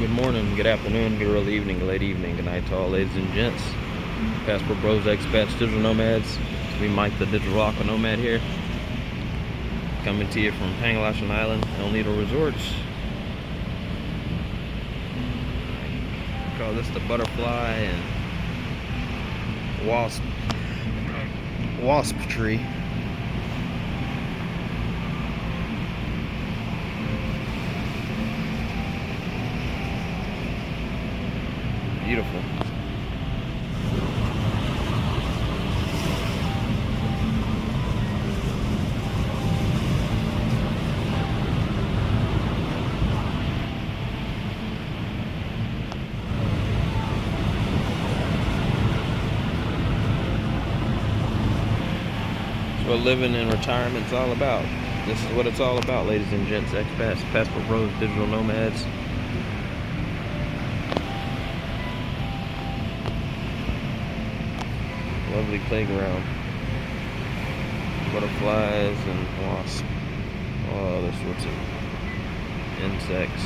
Good morning, good afternoon, good early evening, good late evening, good night to all ladies and gents. Passport Bros, expats, digital nomads. It's me, Mike, the digital aqua nomad here. Coming to you from Pangalashan Island, El Nido Resorts. Call this the butterfly and wasp tree. Beautiful. That's what living in retirement's all about. This is what it's all about, ladies and gents, expats, Passport Bros, digital nomads. Lovely playground. Butterflies and wasps. All other sorts of insects.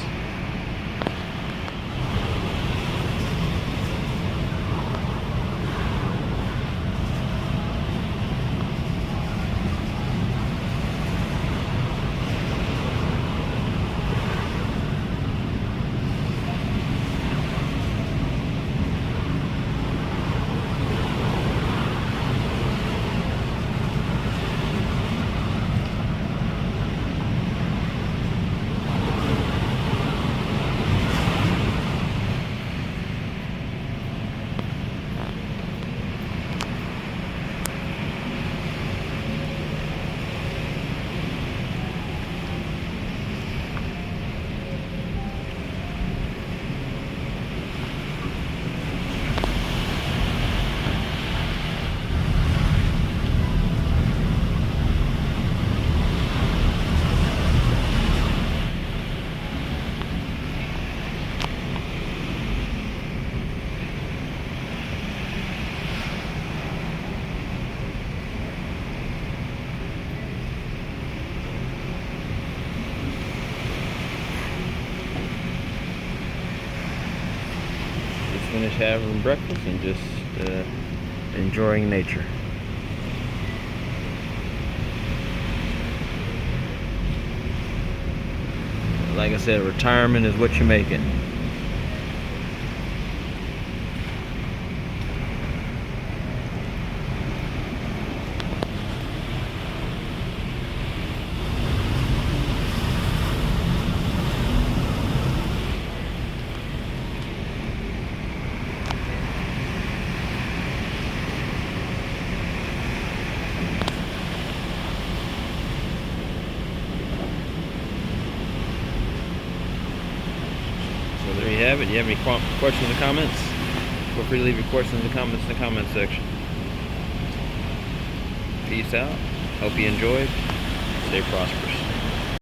Finish having breakfast and just enjoying nature. Like I said, retirement is what you're making. So there you have it. You have any questions or comments? Feel free to leave your questions and comments in the comment section. Peace out. Hope you enjoyed. Stay prosperous.